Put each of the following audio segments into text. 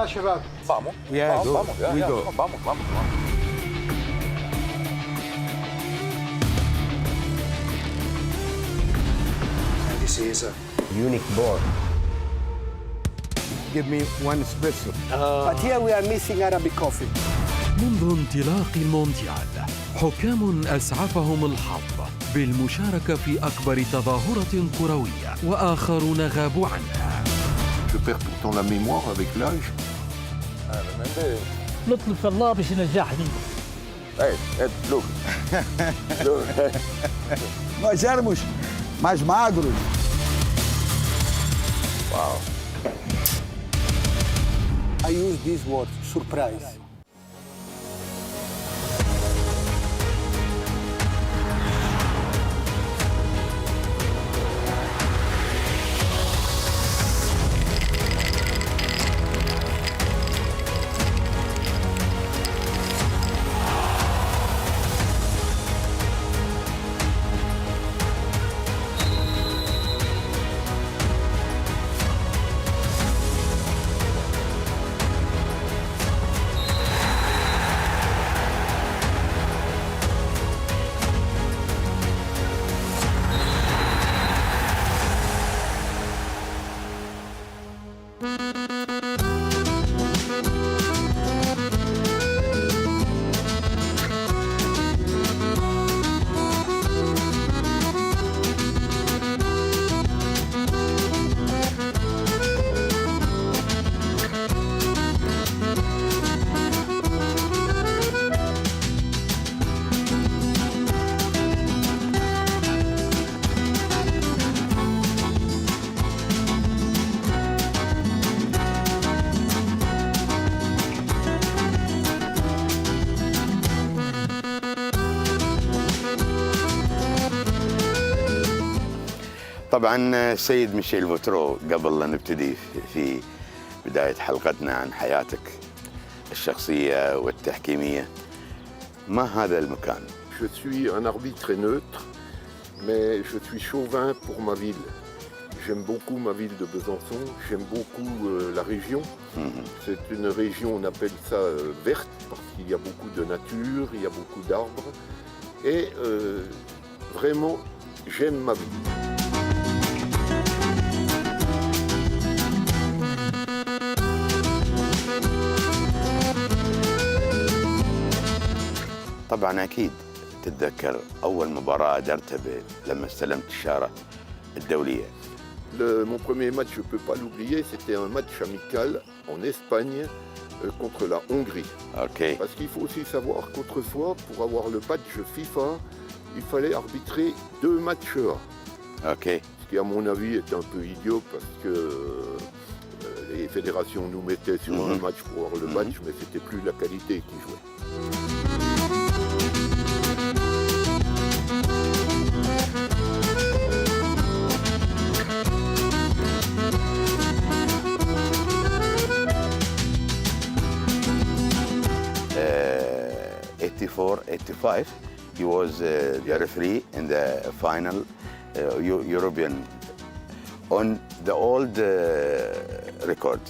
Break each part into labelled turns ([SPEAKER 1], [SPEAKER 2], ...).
[SPEAKER 1] يلا شباب.
[SPEAKER 2] Vamos.
[SPEAKER 3] Yeah,
[SPEAKER 2] vamos,
[SPEAKER 3] go.
[SPEAKER 2] vamos, ya,
[SPEAKER 3] We
[SPEAKER 2] ya,
[SPEAKER 3] go.
[SPEAKER 2] Vamos, vamos, vamos.
[SPEAKER 1] This is a
[SPEAKER 4] Unique board.
[SPEAKER 3] Give me one espresso.
[SPEAKER 1] but here we are missing Arabic coffee.
[SPEAKER 5] منذ انطلاق المونديال حكام أسعفهم الحظ بالمشاركة في أكبر تظاهرة كروية وآخرون غابوا عنها.
[SPEAKER 6] Je perds pourtant la mémoire avec l'âge.
[SPEAKER 7] نطلب في الله باش ينجحني.
[SPEAKER 2] Hey, look. Look.
[SPEAKER 3] Nós éramos mais magros.
[SPEAKER 2] Wow.
[SPEAKER 1] I use this word, surprise.
[SPEAKER 8] طبعا السيد ميشيل فوترو، قبل لا نبتدي في بداية حلقتنا عن حياتك الشخصية والتحكيمية، ما هذا المكان؟
[SPEAKER 6] Je suis un arbitre très neutre, mais je suis chauvin pour ma ville. J'aime beaucoup ma ville de Besançon, j'aime beaucoup la région. C'est une région, on appelle ça verte, parce qu'il y a beaucoup de nature, il y a beaucoup d'arbres. Et vraiment, j'aime ma ville.
[SPEAKER 8] طبعا أكيد تتذكر أول مباراة أدرتها لما استلمت الشارة الدولية.
[SPEAKER 6] Mon premier match, je ne peux pas l'oublier, c'était un match amical en Espagne contre la Hongrie.
[SPEAKER 8] Okay.
[SPEAKER 6] Parce qu'il faut aussi savoir qu'autrefois, pour avoir le badge FIFA, il fallait arbitrer 2 matchs A.
[SPEAKER 8] Okay.
[SPEAKER 6] Ce qui, à mon avis, est un peu idiot parce que les fédérations nous mettaient sur un match pour avoir le badge, mais c'était plus la qualité qui jouait.
[SPEAKER 8] Uh, 84-85, he was the referee in the final European on the old record.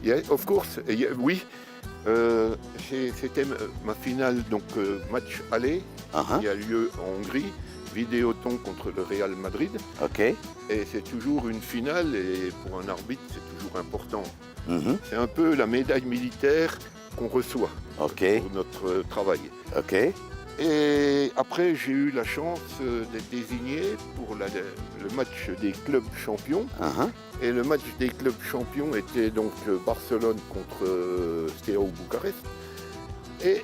[SPEAKER 6] Yeah, of course, oui. C'était ma finale, donc match aller, qui a lieu en Hongrie, Vidéoton contre le Real Madrid.
[SPEAKER 8] Okay.
[SPEAKER 6] Et c'est toujours une finale, et pour un arbitre, c'est toujours important. C'est un peu la médaille militaire qu'on reçoit pour notre travail.
[SPEAKER 8] Okay.
[SPEAKER 6] Et après, j'ai eu la chance d'être désigné pour le match des clubs champions. Et le match des clubs champions était donc Barcelone contre Steaua Bucarest. Et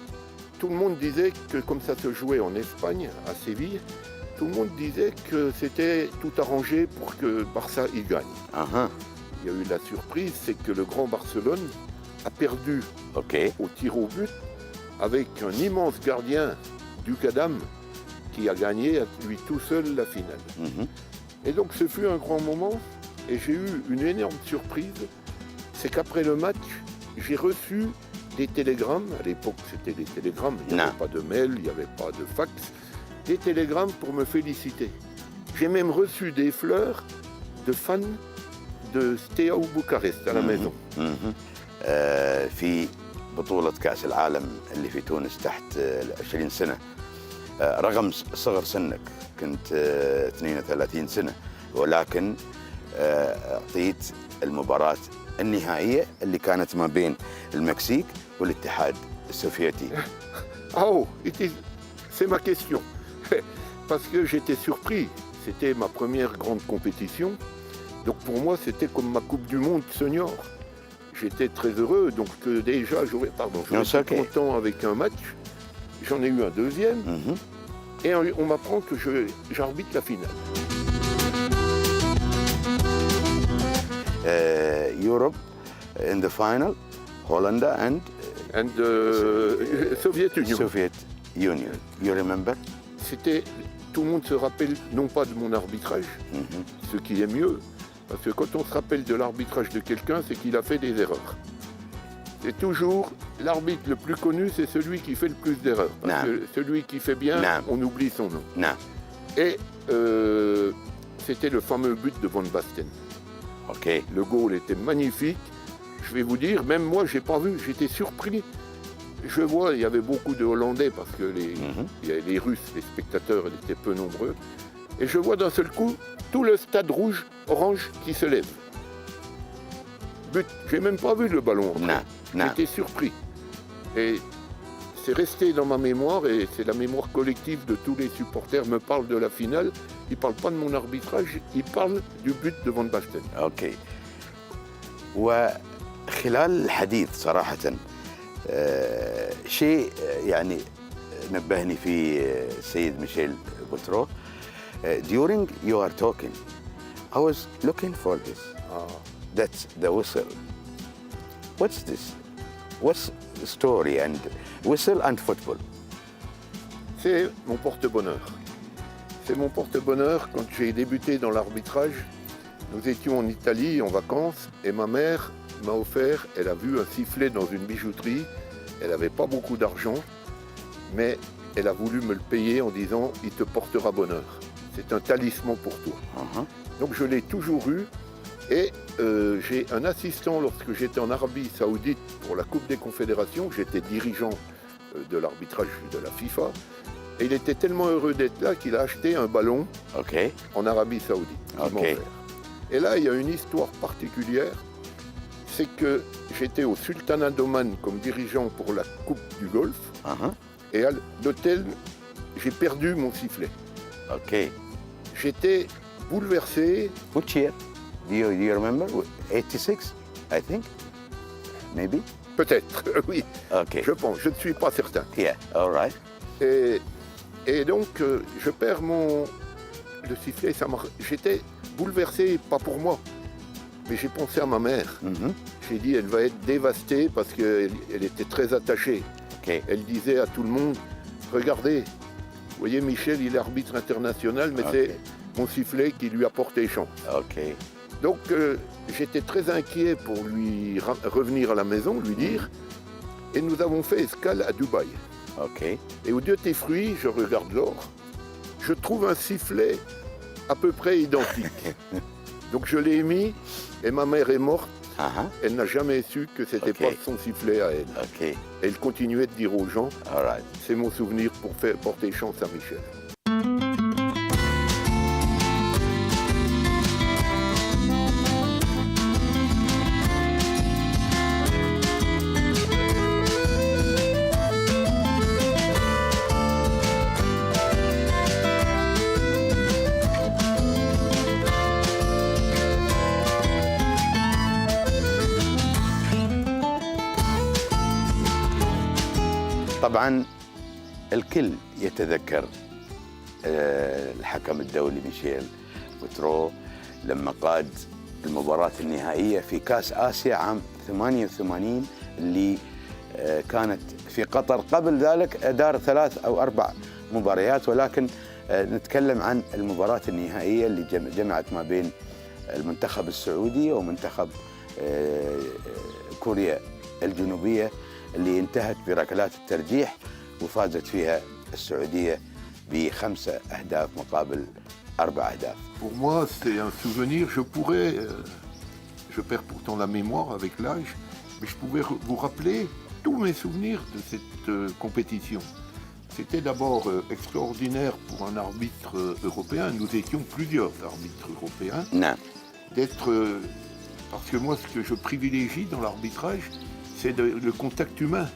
[SPEAKER 6] tout le monde disait que comme ça se jouait en Espagne, à Séville, tout le monde disait que c'était tout arrangé pour que Barça y gagne. Il y a eu la surprise, c'est que le grand Barcelone a perdu au tir au but avec un immense gardien, Ducadam, qui a gagné à lui tout seul la finale. Et donc ce fut un grand moment et j'ai eu une énorme surprise, c'est qu'après le match, j'ai reçu des télégrammes, à l'époque c'était des télégrammes, il n'y avait pas de mail, il n'y avait pas de fax, des télégrammes pour me féliciter. J'ai même reçu des fleurs de fans de Steaua Bucarest à la maison.
[SPEAKER 8] في بطولة كأس العالم اللي في تونس تحت 20 سنة. رغم صغر سنك كنت 32 سنة، ولكن أعطيت المباراة النهائية اللي كانت ما بين المكسيك والاتحاد السوفيتي.
[SPEAKER 6] Oh, c'est ma question. Parce que j'étais surpris. C'était ma première grande compétition. Donc pour moi, c'était comme ma Coupe du Monde senior. J'étais très heureux. Donc déjà, j'aurais été content avec un match. J'en ai eu un deuxième. Et on m'apprend que j'arbitre la finale.
[SPEAKER 8] Europe in the final, Holland
[SPEAKER 6] And Soviet Union.
[SPEAKER 8] Soviet Union. You remember?
[SPEAKER 6] C'était, tout le monde se rappelle non pas de mon arbitrage, ce qui est mieux, parce que quand on se rappelle de l'arbitrage de quelqu'un, c'est qu'il a fait des erreurs. C'est toujours l'arbitre le plus connu, c'est celui qui fait le plus d'erreurs. Parce que celui qui fait bien, on oublie son nom. Et c'était le fameux but de Van Basten. Le goal était magnifique. Je vais vous dire, même moi, j'ai pas vu, j'étais surpris. Je vois, il y avait beaucoup de Hollandais parce que les Russes, les spectateurs, ils étaient peu nombreux. Et je vois d'un seul coup tout le stade orange qui se lève. But, j'ai même pas vu le ballon. J'étais surpris. Et c'est resté dans ma mémoire et c'est la mémoire collective de tous les supporters. Me parlent de la finale, ils parlent pas de mon arbitrage, ils parlent du but de Van Basten.
[SPEAKER 8] وخلال الحديث صراحة شيء يعني نبهني فيه السيد ميشيل بوترو. During you are talking, I was looking for this. That's the whistle. What's this? What's the story and whistle and football?
[SPEAKER 6] C'est mon porte-bonheur. C'est mon porte-bonheur. Quand j'ai débuté dans l'arbitrage, nous étions en Italie en vacances et ma mère m'a offert, elle a vu un sifflet dans une bijouterie. Elle n'avait pas beaucoup d'argent, mais elle a voulu me le payer en disant « il te portera bonheur ». C'est un talisman pour toi. Donc je l'ai toujours eu. Et j'ai un assistant lorsque j'étais en Arabie Saoudite pour la Coupe des Confédérations. J'étais dirigeant de l'arbitrage de la FIFA. Et il était tellement heureux d'être là qu'il a acheté un ballon en Arabie Saoudite. Et là, il y a une histoire particulière. C'est que j'étais au Sultanat d'Oman comme dirigeant pour la Coupe du Golfe. Et à l'hôtel, j'ai perdu mon sifflet. J'étais bouleversé.
[SPEAKER 8] Which year? Do you remember? 86, I think. Maybe?
[SPEAKER 6] Peut-être, oui. Je pense, je ne suis pas certain.
[SPEAKER 8] Yeah, all right.
[SPEAKER 6] Et donc, je perds le sifflet. J'étais bouleversé, pas pour moi, mais j'ai pensé à ma mère. J'ai dit, elle va être dévastée parce qu'elle était très attachée. Elle disait à tout le monde, regardez, vous voyez Michel, il est arbitre international, mais c'est mon sifflet qui lui a porté chance. Donc j'étais très inquiet pour lui revenir à la maison, lui dire, et nous avons fait escale à Dubaï. Et au Dieu tes fruits, je regarde l'or, je trouve un sifflet à peu près identique. Donc je l'ai mis et ma mère est morte. Elle n'a jamais su que c'était pas son sifflet à elle. Et elle continuait de dire aux gens, c'est mon souvenir pour faire porter chance à Michel.
[SPEAKER 8] طبعا الكل يتذكر الحكم الدولي ميشيل بوترو لما قاد المباراة النهائية في كأس آسيا عام 88 اللي كانت في قطر. قبل ذلك دار 3 أو 4 مباريات، ولكن نتكلم عن المباراة النهائية اللي جمعت ما بين المنتخب السعودي ومنتخب كوريا الجنوبية اللي انتهت بركلات الترجيح وفازت فيها السعودية ب5 أهداف مقابل 4 أهداف.
[SPEAKER 6] Pour moi, c'est un souvenir. Je perds pourtant la mémoire avec l'âge, mais je pouvais vous rappeler tous mes souvenirs de cette compétition. C'était d'abord extraordinaire pour un arbitre européen, nous étions plusieurs arbitres européens,
[SPEAKER 8] نعم
[SPEAKER 6] d'être... parce que moi, ce que je privilégie dans l'arbitrage, c'est le contact humain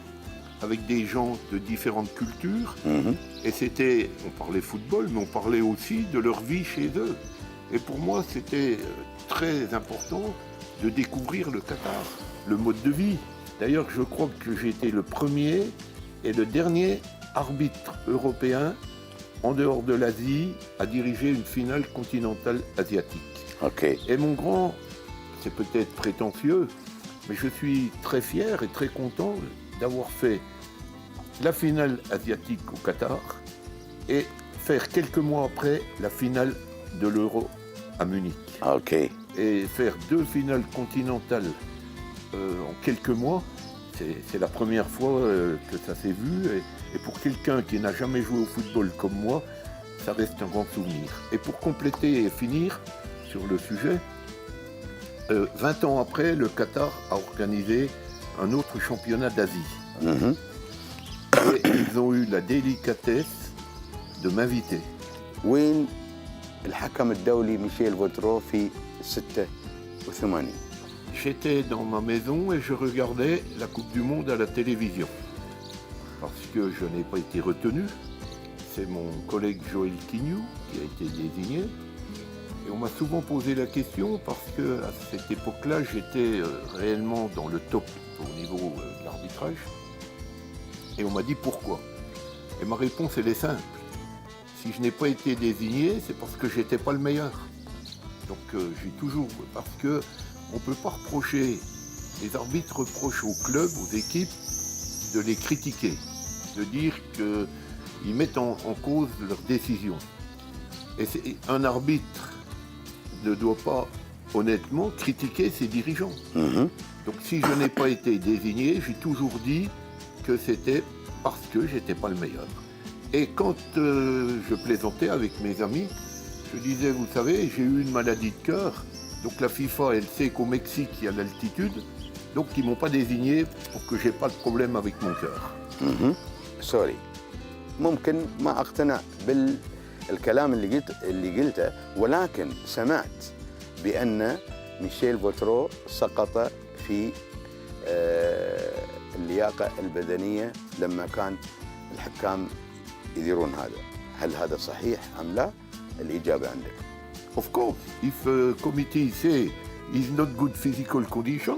[SPEAKER 6] avec des gens de différentes cultures. Et c'était, on parlait football, mais on parlait aussi de leur vie chez eux. Et pour moi, c'était très important de découvrir le Qatar, le mode de vie. D'ailleurs, je crois que j'ai été le premier et le dernier arbitre européen en dehors de l'Asie à diriger une finale continentale asiatique.
[SPEAKER 8] Ok.
[SPEAKER 6] Et mon grand, c'est peut-être prétentieux, mais je suis très fier et très content d'avoir fait la finale asiatique au Qatar et faire quelques mois après la finale de l'Euro à Munich.
[SPEAKER 8] Ok.
[SPEAKER 6] Et faire 2 finales continentales en quelques mois, c'est la première fois que ça s'est vu. Et pour quelqu'un qui n'a jamais joué au football comme moi, ça reste un grand souvenir. Et pour compléter et finir sur le sujet, 20 ans après, le Qatar a organisé un autre championnat d'Asie. Et ils ont eu la délicatesse de m'inviter.
[SPEAKER 8] وين الحكم الدولي ميشيل فوترو في 86؟
[SPEAKER 6] J'étais dans ma maison et je regardais la Coupe du Monde à la télévision. Parce que je n'ai pas été retenu. C'est mon collègue Joël Quignou qui a été désigné. Et on m'a souvent posé la question parce qu'à cette époque-là, j'étais réellement dans le top au niveau de l'arbitrage. Et on m'a dit pourquoi. Et ma réponse, elle est simple. Si je n'ai pas été désigné, c'est parce que j'étais pas le meilleur. Donc j'ai toujours... Parce que on ne peut pas reprocher, les arbitres reprochent aux clubs, aux équipes, de les critiquer, de dire qu'ils mettent en cause leurs décisions. Et un arbitre ne doit pas, honnêtement, critiquer ses dirigeants. Donc si je n'ai pas été désigné, j'ai toujours dit que c'était parce que j'étais pas le meilleur. Et quand je plaisantais avec mes amis, je disais, vous savez, j'ai eu une maladie de cœur, donc la FIFA, elle sait qu'au Mexique, il y a l'altitude, donc ils m'ont pas désigné pour que j'ai pas de problème avec mon cœur.
[SPEAKER 8] سوري ممكن ما اقتنع بالكلام اللي قلته ولكن سمعت بان ميشيل فوترو سقط في اللياقه البدنيه لما كان الحكام يديرون هذا، هل هذا صحيح ام لا؟ الاجابه عندك.
[SPEAKER 6] Of course, if a committee say he's not good physical condition,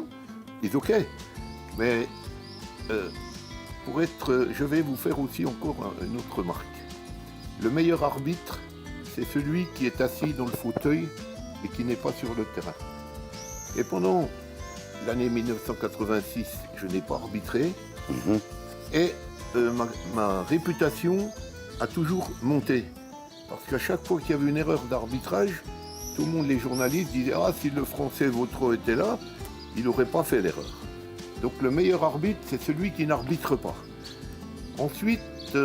[SPEAKER 6] it's okay. Mais pour être, je vais vous faire aussi encore une autre remarque. Le meilleur arbitre, c'est celui qui est assis dans le fauteuil et qui n'est pas sur le terrain. Et pendant l'année 1986, je n'ai pas arbitré. Et ma réputation a toujours monté. Parce qu'à chaque fois qu'il y avait une erreur d'arbitrage, tout le monde, les journalistes, disaient « Ah, si le français Vautreau était là, il n'aurait pas fait l'erreur. » Donc le meilleur arbitre, c'est celui qui n'arbitre pas. Ensuite,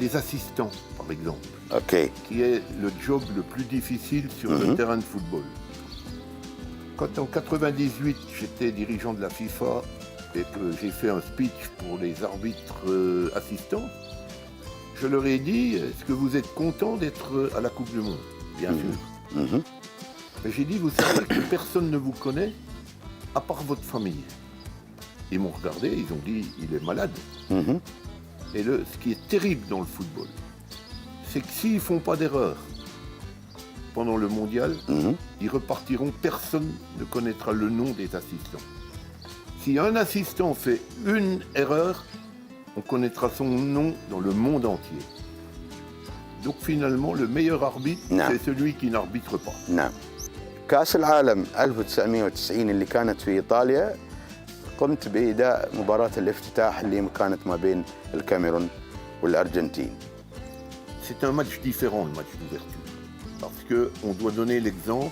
[SPEAKER 6] les assistants, par exemple, qui est le job le plus difficile sur le terrain de football. Quand en 98, j'étais dirigeant de la FIFA et que j'ai fait un speech pour les arbitres assistants, je leur ai dit, est-ce que vous êtes content d'être à la Coupe du Monde? Bien sûr. Mais j'ai dit, vous savez que personne ne vous connaît à part votre famille. Ils m'ont regardé, ils ont dit, il est malade. Et ce qui est terrible dans le football, c'est que s'ils ne font pas d'erreur pendant le mondial, ils repartiront, personne ne connaîtra le nom des assistants. Si un assistant fait une erreur, on connaîtra son nom dans le monde entier. Donc finalement, le meilleur arbitre, c'est celui qui n'arbitre pas.
[SPEAKER 8] نعم. كأس العالم 1990 اللي كانت في إيطاليا قمت بإداء مباراة الافتتاح اللي كانت ما بين الكاميرون والأرجنتين.
[SPEAKER 6] C'est un match différent, le match d'ouverture. Parce qu'on doit donner l'exemple,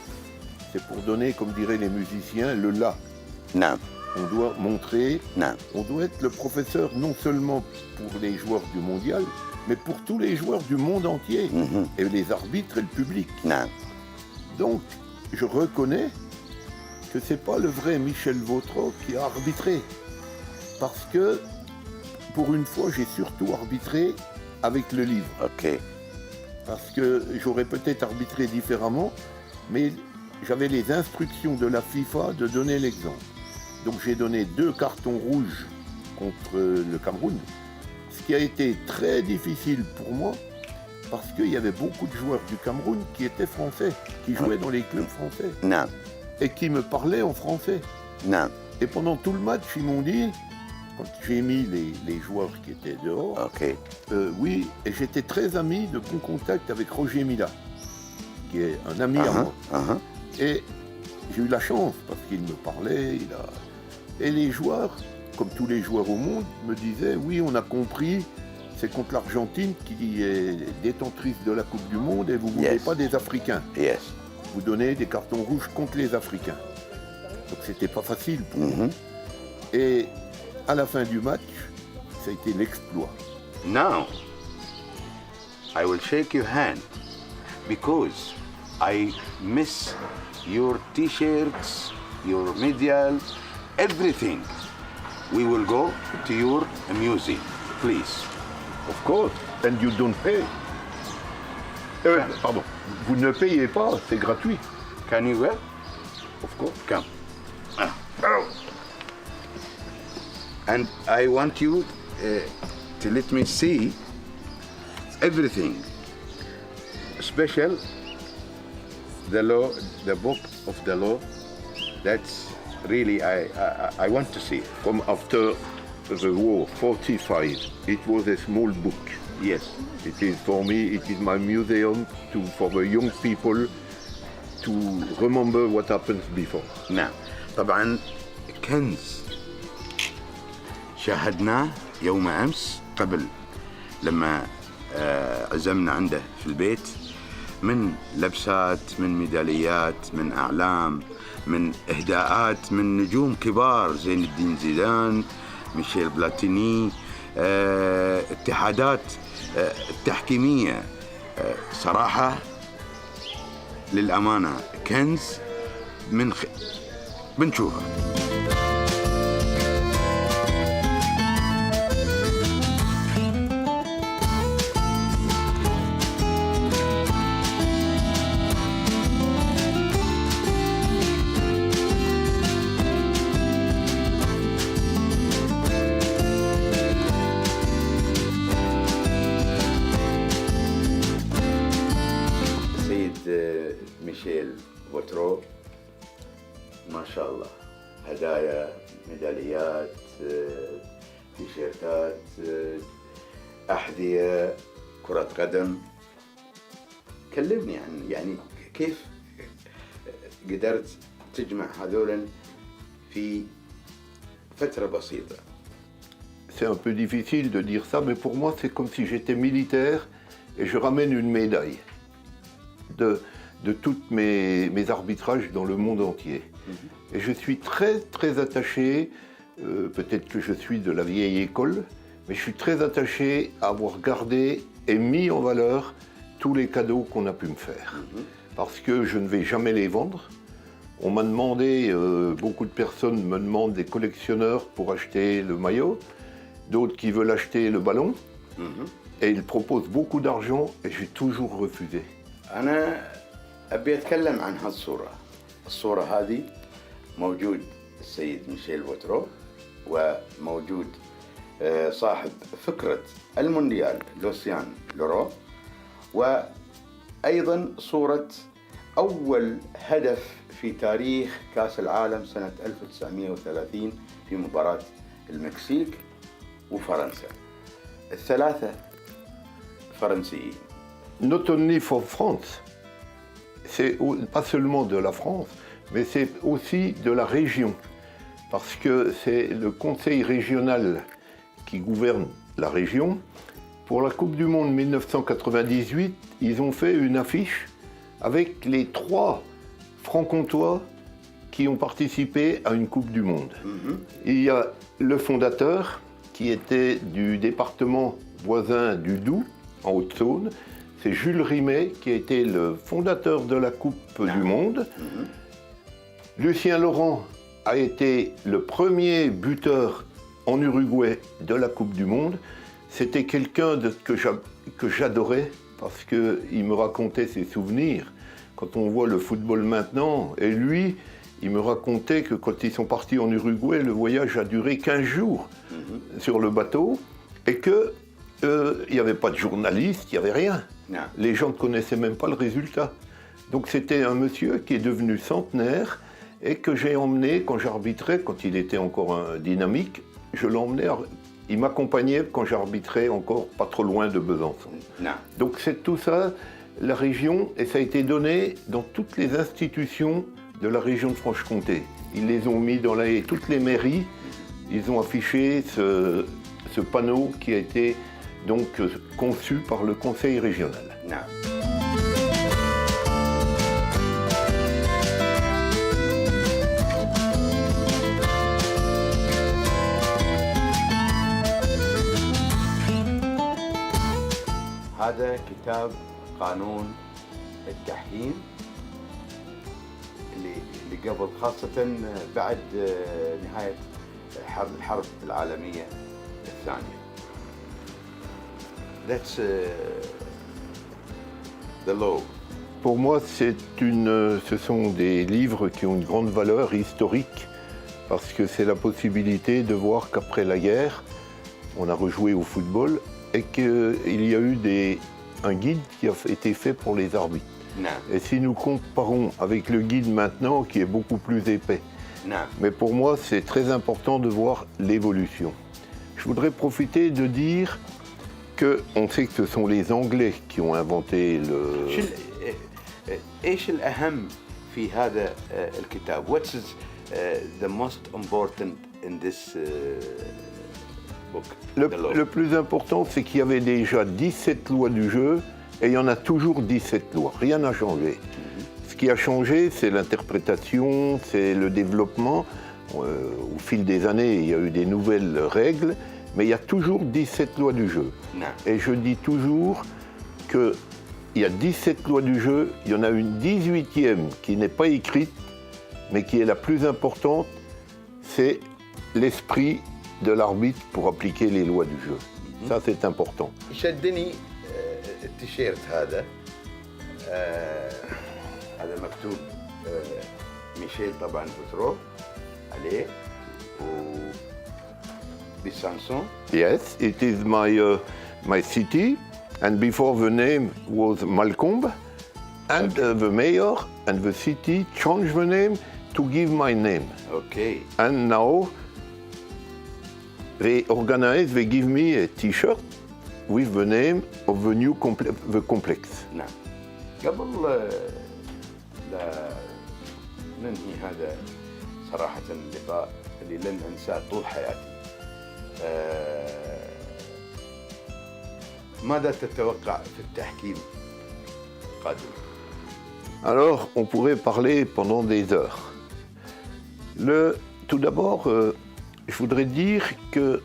[SPEAKER 6] c'est pour donner, comme diraient les musiciens, le là.
[SPEAKER 8] نعم.
[SPEAKER 6] On doit montrer,
[SPEAKER 8] نعم.
[SPEAKER 6] on doit être le professeur non seulement pour les joueurs du mondial, mais pour tous les joueurs du monde entier, et les arbitres et le public.
[SPEAKER 8] نعم.
[SPEAKER 6] Donc, je reconnais que ce n'est pas le vrai Michel Vautreau qui a arbitré. parce que, pour une fois, j'ai surtout arbitré avec le livre.
[SPEAKER 8] اوكي.
[SPEAKER 6] Parce que j'aurais peut-être arbitré différemment, mais j'avais les instructions de la FIFA de donner l'exemple. Donc j'ai donné 2 cartons rouges contre le Cameroun, ce qui a été très difficile pour moi, parce qu'il y avait beaucoup de joueurs du Cameroun qui étaient français, qui jouaient dans les clubs français,
[SPEAKER 8] نعم
[SPEAKER 6] et qui me parlaient en français.
[SPEAKER 8] نعم.
[SPEAKER 6] Et pendant tout le match, ils m'ont dit, quand j'ai mis les joueurs qui étaient dehors,
[SPEAKER 8] اوكي.
[SPEAKER 6] oui, et j'étais très ami de bon contact avec Roger Mila, qui est un ami à moi.
[SPEAKER 8] اها.
[SPEAKER 6] Et j'ai eu la chance, parce qu'il me parlait, et les joueurs, comme tous les joueurs au monde, me disaient, oui, on a compris, c'est contre l'Argentine qui est détentrice de la Coupe du Monde, et vous ne voulez
[SPEAKER 8] Yes.
[SPEAKER 6] pas des Africains.
[SPEAKER 8] يس.
[SPEAKER 6] Vous donnez des cartons rouges contre les Africains. Donc c'était pas facile pour moi.
[SPEAKER 8] مهم.
[SPEAKER 6] Et à la fin du match, ça a été l'exploit.
[SPEAKER 8] Now, I will shake your hand because I miss your t-shirts, your medal, everything. We will go to your museum, please.
[SPEAKER 6] Of course, and you don't pay. Pardon, vous ne payez pas, c'est gratuit.
[SPEAKER 8] Can you go?
[SPEAKER 6] Of course.
[SPEAKER 8] Come. And I want you to let me see everything, special the law, the book of the law. That's really I want to see.
[SPEAKER 6] From after the war, 45, it was a small book.
[SPEAKER 8] Yes.
[SPEAKER 6] It is for me, it is my museum for the young people to remember what happened before.
[SPEAKER 8] نعم. طبعا كنز شاهدناه يوم امس قبل لما عزمنا عنده في البيت، من لبسات، من ميداليات، من اعلام، من اهداءات من نجوم كبار، زين الدين زيدان، ميشيل بلاتيني، اتحادات التحكيميه. صراحه للامانه كنز بنشوفه. ميشيل بوترو ما شاء الله، هدايا، ميداليات، تيشيرتات، أحذية، كرة قدم. كلمني عن يعني كيف قدرت تجمع هذولا في فترة بسيطة.
[SPEAKER 6] C'est un peu difficile de dire ça, mais pour moi, c'est comme si j'étais militaire et je ramène une médaille de tous mes arbitrages dans le monde entier. Et je suis très, très attaché, peut-être que je suis de la vieille école, mais je suis très attaché à avoir gardé et mis en valeur tous les cadeaux qu'on a pu me faire. Parce que je ne vais jamais les vendre. On m'a demandé, beaucoup de personnes me demandent des collectionneurs pour acheter le maillot, d'autres qui veulent acheter le ballon, et ils proposent beaucoup d'argent et j'ai toujours refusé.
[SPEAKER 8] أنا أبي أتكلم عن هالصورة. الصورة هذه موجود السيد ميشيل بوترو، وموجود صاحب فكرة المونديال لوسيان لورو، وأيضا صورة أول هدف في تاريخ كأس العالم سنة 1930 في مباراة المكسيك وفرنسا. الثلاثة فرنسيين.
[SPEAKER 6] Not only for France, c'est pas seulement de la France, mais c'est aussi de la région. Parce que c'est le conseil régional qui gouverne la région. Pour la Coupe du Monde 1998, ils ont fait une affiche avec les 3 francs-comtois qui ont participé à une Coupe du Monde. Il y a le fondateur, qui était du département voisin du Doubs, en Haute-Saône. C'est Jules Rimet, qui a été le fondateur de la Coupe du Monde. Lucien Laurent a été le premier buteur en Uruguay de la Coupe du Monde. C'était quelqu'un que j'adorais parce qu'il me racontait ses souvenirs. Quand on voit le football maintenant, et lui, il me racontait que quand ils sont partis en Uruguay, le voyage a duré 15 jours sur le bateau et qu'il n'y avait pas de journalistes, il n'y avait rien.
[SPEAKER 8] Non.
[SPEAKER 6] Les gens ne connaissaient même pas le résultat. Donc c'était un monsieur qui est devenu centenaire et que j'ai emmené quand j'arbitrais, quand il était encore dynamique, je l'emmenais, il m'accompagnait quand j'arbitrais encore pas trop loin de Besançon.
[SPEAKER 8] Non.
[SPEAKER 6] Donc c'est tout ça, la région, et ça a été donné dans toutes les institutions de la région de Franche-Comté. Ils les ont mis dans toutes les mairies, ils ont affiché ce panneau qui a été donc conçu par le conseil régional.
[SPEAKER 8] Non. هذا كتاب قانون التحكيم اللي قبل خاصة بعد نهاية الحرب العالمية الثانية. That's the law.
[SPEAKER 6] Pour moi, ce sont des livres qui ont une grande valeur historique parce que c'est la possibilité de voir qu'après la guerre, on a rejoué au football et qu'il y a eu un guide qui a été fait pour les arbitres.
[SPEAKER 8] Non.
[SPEAKER 6] Et si nous comparons avec le guide maintenant, qui est beaucoup plus épais,
[SPEAKER 8] Non.
[SPEAKER 6] mais pour moi, c'est très important de voir l'évolution. Je voudrais profiter de dire qu'on sait que ce sont les Anglais qui ont inventé le...
[SPEAKER 8] ايش الأهم في هذا الكتاب؟ What is the most important in this book?
[SPEAKER 6] Le plus important, c'est qu'il y avait déjà 17 lois du jeu et il y en a toujours 17 lois. Rien n'a changé. Ce qui a changé, c'est l'interprétation, c'est le développement. Au fil des années, il y a eu des nouvelles règles, mais il y a toujours 17 lois du jeu.
[SPEAKER 8] Non.
[SPEAKER 6] Et je dis toujours qu'il y a 17 lois du jeu, il y en a une 18e qui n'est pas écrite, mais qui est la plus importante, c'est l'esprit de l'arbitre pour appliquer les lois du jeu. Ça, c'est important.
[SPEAKER 8] شدني التيشيرت هذا هذا مكتوب ميشيل طبعا بوترو عليه وبسانسون.
[SPEAKER 6] Yes, it is my city, and before the name was Malcombe, and the mayor and the city changed the name to give my name.
[SPEAKER 8] اوكي.
[SPEAKER 6] And now they organize, they give me a T-shirt with the name of the new the complex.
[SPEAKER 8] نعم. قبل لا ننهي هذا صراحة اللقاء اللي لن أنساه طول حياتي. ماذا تتوقع في التحكيم القادم؟
[SPEAKER 6] Alors, on pourrait parler pendant des heures. Tout d'abord, je voudrais dire que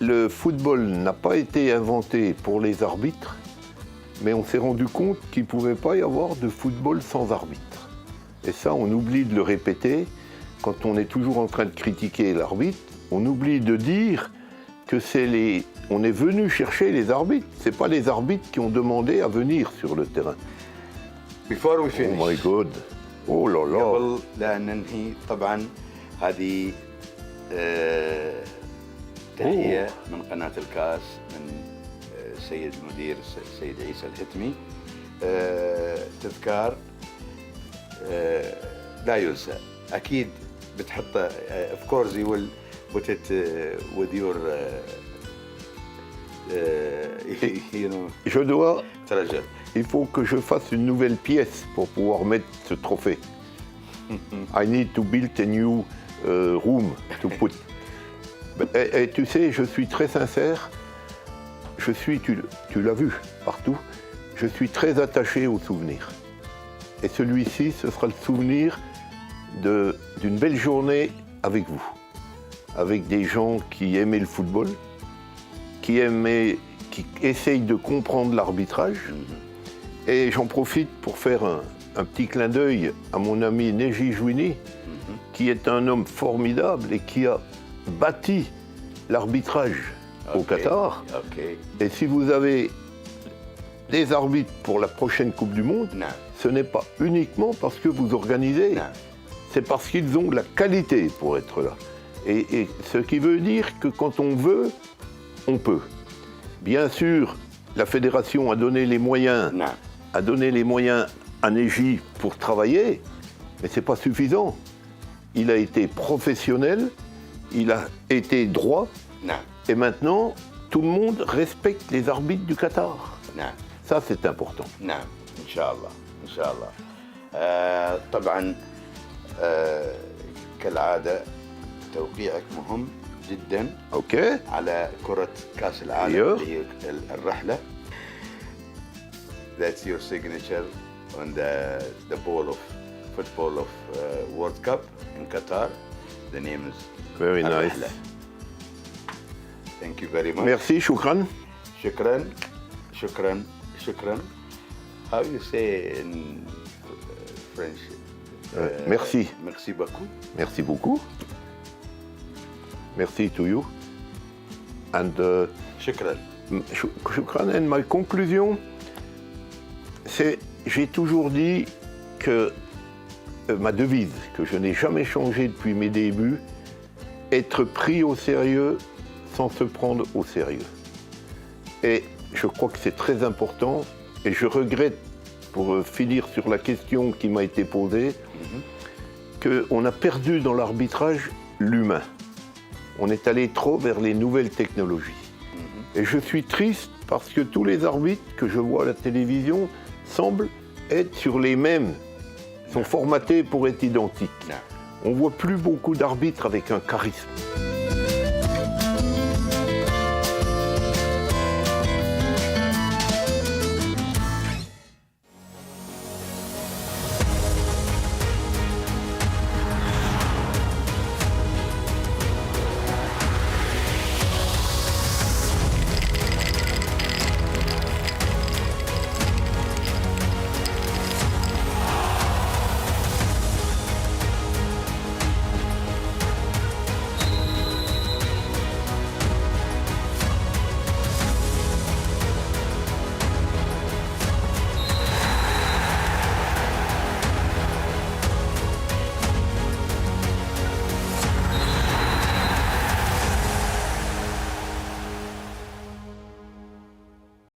[SPEAKER 6] le football n'a pas été inventé pour les arbitres, mais on s'est rendu compte qu'il ne pouvait pas y avoir de football sans arbitre. Et ça, on oublie de le répéter. Quand on est toujours en train de critiquer l'arbitre, on oublie de dire que on est venu chercher les arbitres. Ce n'est pas les arbitres qui ont demandé à venir sur le terrain.
[SPEAKER 8] Before we finish.
[SPEAKER 6] Oh my God. Oh là là.
[SPEAKER 8] قبل لا ننهي طبعا هذه تحية من قناة الكاس من السيد المدير السيد عيسى الهتمي. تذكار لا ينسى. أكيد بتحطه of course you will put it with your you know.
[SPEAKER 6] Je dois...
[SPEAKER 8] ترجل.
[SPEAKER 6] Il faut que je fasse une nouvelle pièce pour pouvoir mettre ce trophée. I need to build a new room to put. Et tu sais, je suis très sincère. Tu l'as vu partout. Je suis très attaché aux souvenirs. Et celui-ci, ce sera le souvenir d'une belle journée avec vous. Avec des gens qui aimaient le football, qui essayent de comprendre l'arbitrage. Et j'en profite pour faire un petit clin d'œil à mon ami Neji Jouini, qui est un homme formidable et qui a bâti l'arbitrage au Qatar.
[SPEAKER 8] Ok.
[SPEAKER 6] Et si vous avez des arbitres pour la prochaine Coupe du Monde,
[SPEAKER 8] Non.
[SPEAKER 6] ce n'est pas uniquement parce que vous organisez,
[SPEAKER 8] Non.
[SPEAKER 6] c'est parce qu'ils ont de la qualité pour être là. Et ce qui veut dire que quand on veut, on peut. Bien sûr, la fédération a donné les moyens,
[SPEAKER 8] Non.
[SPEAKER 6] à Neji pour travailler, mais ce n'est pas suffisant. Il a été professionnel, il a été droit,
[SPEAKER 8] Non.
[SPEAKER 6] et maintenant, tout le monde respecte les arbitres du Qatar.
[SPEAKER 8] نعم
[SPEAKER 6] Ça, c'est important.
[SPEAKER 8] نعم ان شاء الله ان شاء الله طبعا كالعاده توقيعك مهم جدا
[SPEAKER 6] OK.
[SPEAKER 8] على كرة كأس العالم
[SPEAKER 6] أيوه.
[SPEAKER 8] اللي هي الرحلة. That's your signature on the ball of football of World Cup in Qatar. The name is
[SPEAKER 6] Very nice.
[SPEAKER 8] الرحلة. Thank you very much.
[SPEAKER 6] Merci, shukran.
[SPEAKER 8] شكرا شكرا شكرا. How you say in French?
[SPEAKER 6] Merci.
[SPEAKER 8] Merci beaucoup.
[SPEAKER 6] Merci beaucoup. Merci to you. And
[SPEAKER 8] شكرا.
[SPEAKER 6] shukran. And my conclusion, c'est, j'ai toujours dit que ma devise, que je n'ai jamais changée depuis mes débuts, être pris au sérieux sans se prendre au sérieux. Et je crois que c'est très important, et je regrette, pour finir sur la question qui m'a été posée, qu'on a perdu dans l'arbitrage l'humain. On est allé trop vers les nouvelles technologies. Et je suis triste parce que tous les arbitres que je vois à la télévision semblent être sur les mêmes, sont formatés pour être identiques.
[SPEAKER 8] Non.
[SPEAKER 6] On voit plus beaucoup d'arbitres avec un charisme.